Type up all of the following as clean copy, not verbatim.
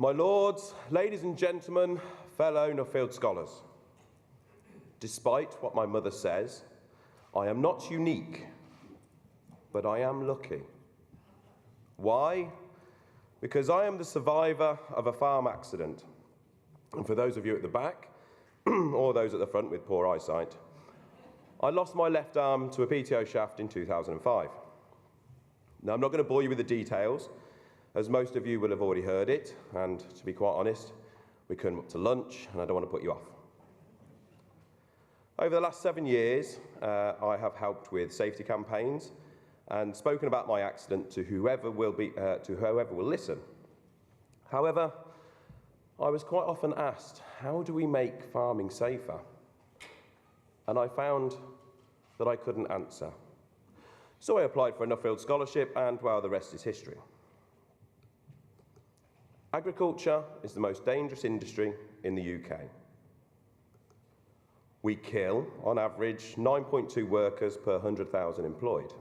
My lords, ladies and gentlemen, fellow Nuffield scholars, despite what my mother says, I am not unique, but I am lucky. Why? Because I am the survivor of a farm accident. And for those of you at the back, or those at the front with poor eyesight, I lost my left arm to a PTO shaft in 2005. Now, I'm not going to bore you with the details, as most of you will have already heard it, and to be quite honest, we come up to lunch, and I don't want to put you off. Over the last 7 years, I have helped with safety campaigns and spoken about my accident to whoever will listen. However, I was quite often asked, how do we make farming safer? And I found that I couldn't answer. So I applied for a Nuffield scholarship, and well, the rest is history. Agriculture is the most dangerous industry in the UK. We kill, on average, 9.2 workers per 100,000 employed.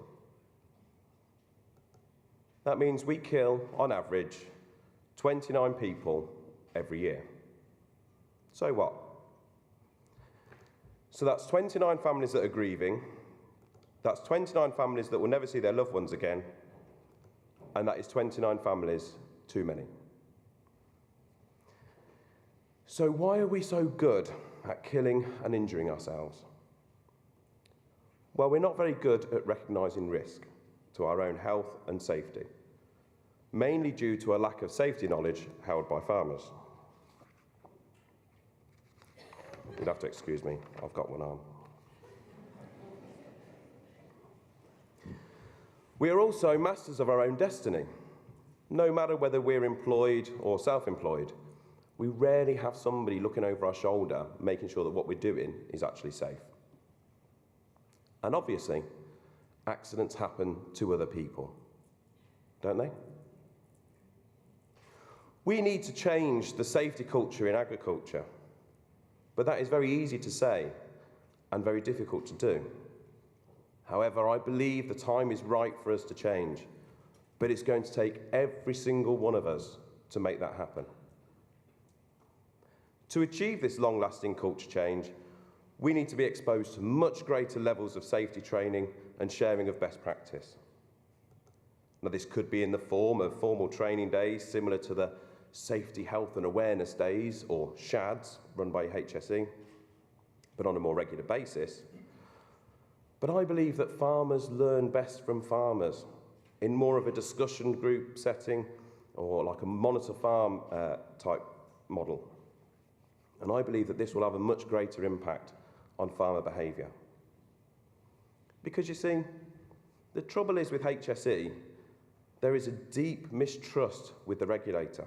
That means we kill, on average, 29 people every year. So what? So that's 29 families that are grieving, that's 29 families that will never see their loved ones again, and that is 29 families too many. So why are we so good at killing and injuring ourselves? Well, we're not very good at recognising risk to our own health and safety, mainly due to a lack of safety knowledge held by farmers. You'd have to excuse me, I've got one arm. We are also masters of our own destiny. No matter whether we're employed or self-employed, we rarely have somebody looking over our shoulder, making sure that what we're doing is actually safe. And obviously, accidents happen to other people, don't they? We need to change the safety culture in agriculture, but that is very easy to say and very difficult to do. However, I believe the time is right for us to change, but it's going to take every single one of us to make that happen. To achieve this long-lasting culture change, we need to be exposed to much greater levels of safety training and sharing of best practice. Now, this could be in the form of formal training days similar to the Safety, Health and Awareness Days, or SHADs, run by HSE, but on a more regular basis. But I believe that farmers learn best from farmers in more of a discussion group setting or like a monitor farm type model. And I believe that this will have a much greater impact on farmer behaviour. Because you see, the trouble is with HSE, there is a deep mistrust with the regulator.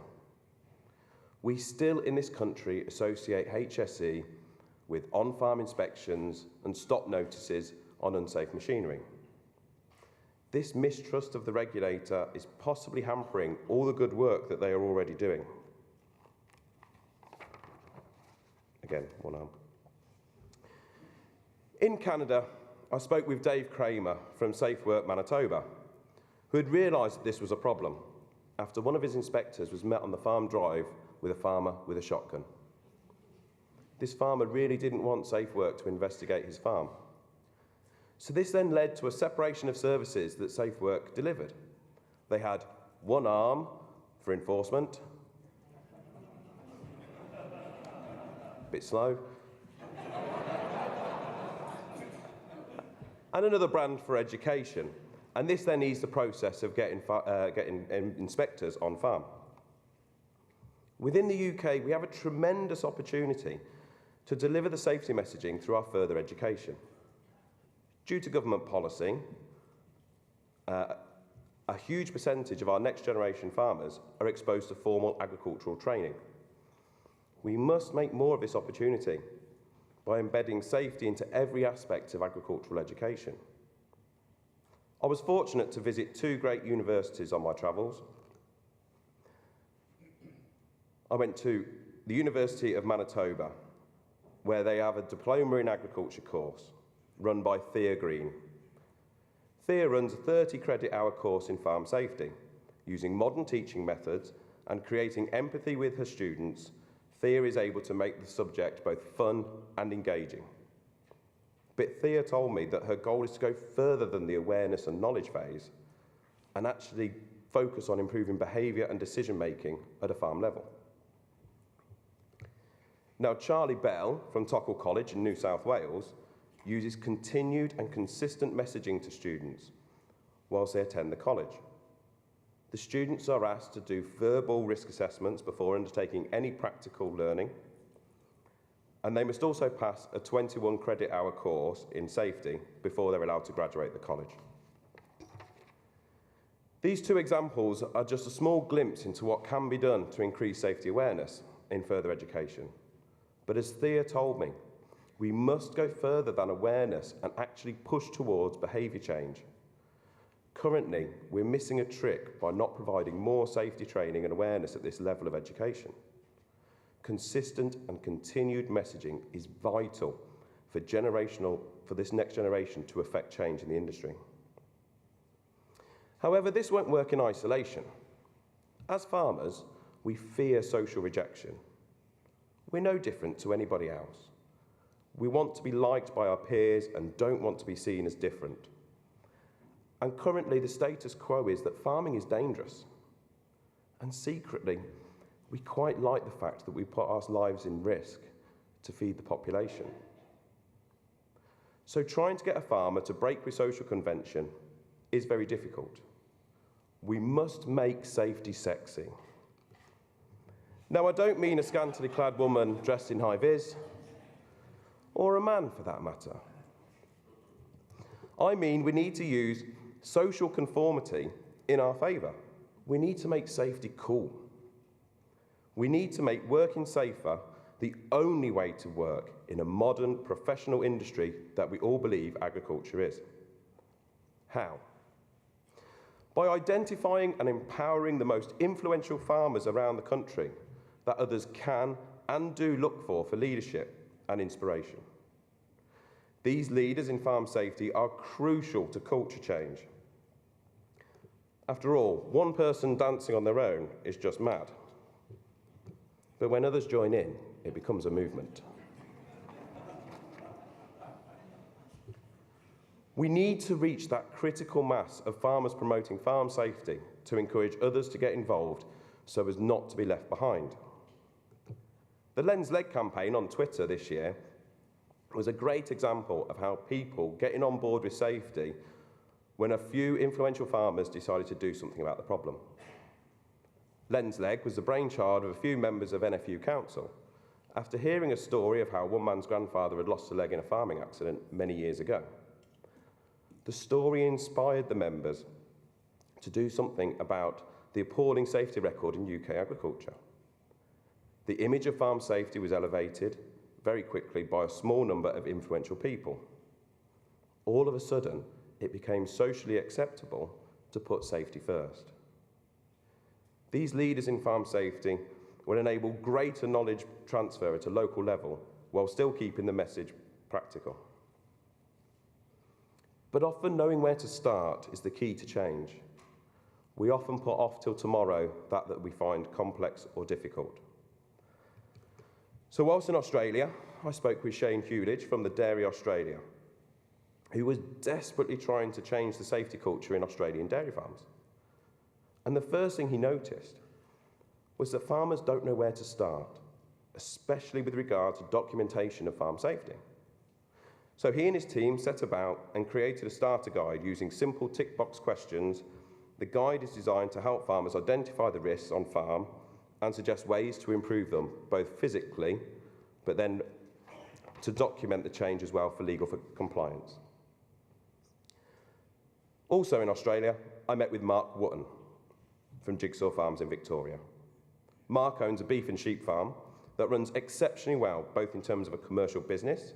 We still in this country associate HSE with on-farm inspections and stop notices on unsafe machinery. This mistrust of the regulator is possibly hampering all the good work that they are already doing. Again, one arm. In Canada, I spoke with Dave Kramer from Safe Work Manitoba, who had realised that this was a problem after one of his inspectors was met on the farm drive with a farmer with a shotgun. This farmer really didn't want Safe Work to investigate his farm. So this then led to a separation of services that Safe Work delivered. They had one arm for enforcement, bit slow, and another brand for education. And this then eased the process of getting inspectors on farm. Within the UK, we have a tremendous opportunity to deliver the safety messaging through our further education. Due to government policy, a huge percentage of our next generation farmers are exposed to formal agricultural training. We must make more of this opportunity by embedding safety into every aspect of agricultural education. I was fortunate to visit two great universities on my travels. I went to the University of Manitoba, where they have a Diploma in Agriculture course run by Thea Green. Thea runs a 30 credit hour course in farm safety, using modern teaching methods and creating empathy with her students, Thea is able to make the subject both fun and engaging. But Thea told me that her goal is to go further than the awareness and knowledge phase and actually focus on improving behaviour and decision making at a farm level. Now, Charlie Bell from Tockle College in New South Wales uses continued and consistent messaging to students whilst they attend the college. The students are asked to do verbal risk assessments before undertaking any practical learning, and they must also pass a 21 credit hour course in safety before they're allowed to graduate the college. These two examples are just a small glimpse into what can be done to increase safety awareness in further education. But as Thea told me, we must go further than awareness and actually push towards behaviour change. Currently, we're missing a trick by not providing more safety training and awareness at this level of education. Consistent and continued messaging is vital for this next generation to affect change in the industry. However, this won't work in isolation. As farmers, we fear social rejection. We're no different to anybody else. We want to be liked by our peers and don't want to be seen as different. And currently, the status quo is that farming is dangerous. And secretly, we quite like the fact that we put our lives in risk to feed the population. So trying to get a farmer to break with social convention is very difficult. We must make safety sexy. Now, I don't mean a scantily clad woman dressed in high-vis, or a man for that matter. I mean we need to use social conformity in our favour. We need to make safety cool. We need to make working safer the only way to work in a modern professional industry that we all believe agriculture is. How? By identifying and empowering the most influential farmers around the country that others can and do look for leadership and inspiration. These leaders in farm safety are crucial to culture change. After all, one person dancing on their own is just mad. But when others join in, it becomes a movement. We need to reach that critical mass of farmers promoting farm safety to encourage others to get involved so as not to be left behind. The Lens Leg campaign on Twitter this year was a great example of how people getting on board with safety when a few influential farmers decided to do something about the problem. Lens Leg was the brainchild of a few members of NFU Council after hearing a story of how one man's grandfather had lost a leg in a farming accident many years ago. The story inspired the members to do something about the appalling safety record in UK agriculture. The image of farm safety was elevated very quickly by a small number of influential people. All of a sudden, it became socially acceptable to put safety first. These leaders in farm safety will enable greater knowledge transfer at a local level while still keeping the message practical. But often knowing where to start is the key to change. We often put off till tomorrow that we find complex or difficult. So whilst in Australia, I spoke with Shane Hewledge from the Dairy Australia, who was desperately trying to change the safety culture in Australian dairy farms. And the first thing he noticed was that farmers don't know where to start, especially with regard to documentation of farm safety. So he and his team set about and created a starter guide using simple tick box questions. The guide is designed to help farmers identify the risks on farm and suggest ways to improve them, both physically, but then to document the change as well for legal compliance. Also in Australia, I met with Mark Wootton from Jigsaw Farms in Victoria. Mark owns a beef and sheep farm that runs exceptionally well, both in terms of a commercial business,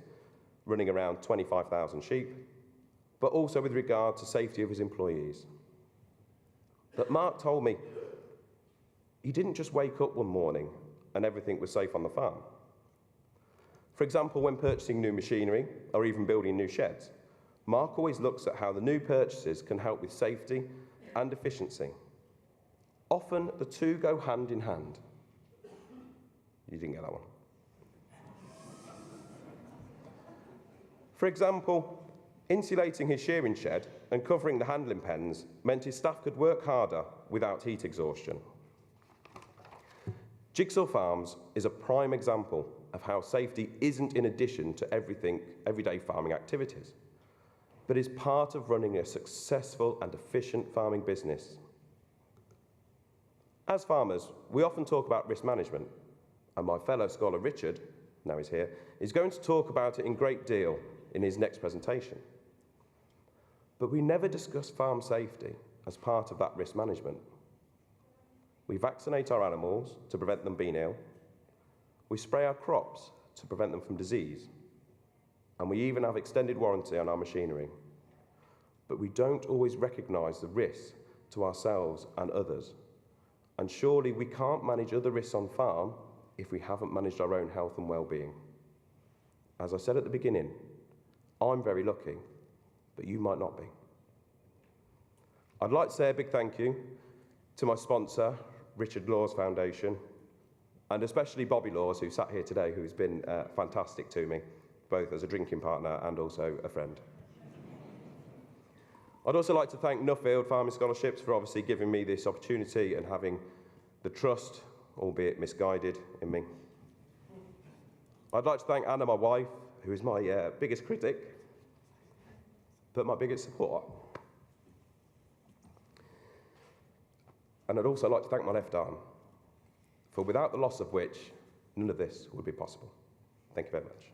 running around 25,000 sheep, but also with regard to safety of his employees. But Mark told me he didn't just wake up one morning and everything was safe on the farm. For example, when purchasing new machinery or even building new sheds, Mark always looks at how the new purchases can help with safety and efficiency. Often the two go hand in hand. You didn't get that one. For example, insulating his shearing shed and covering the handling pens meant his staff could work harder without heat exhaustion. Jigsaw Farms is a prime example of how safety isn't in addition to everyday farming activities, but is part of running a successful and efficient farming business. As farmers, we often talk about risk management, and my fellow scholar Richard, now he's here, is going to talk about it in great deal in his next presentation. But we never discuss farm safety as part of that risk management. We vaccinate our animals to prevent them being ill. We spray our crops to prevent them from disease. And we even have extended warranty on our machinery. But we don't always recognise the risks to ourselves and others. And surely we can't manage other risks on farm if we haven't managed our own health and well-being. As I said at the beginning, I'm very lucky, but you might not be. I'd like to say a big thank you to my sponsor, Richard Laws Foundation, and especially Bobby Laws, who sat here today, who's been fantastic to me, both as a drinking partner and also a friend. I'd also like to thank Nuffield Farming Scholarships for obviously giving me this opportunity and having the trust, albeit misguided, in me. I'd like to thank Anna, my wife, who is my biggest critic, but my biggest supporter. And I'd also like to thank my left arm, for without the loss of which, none of this would be possible. Thank you very much.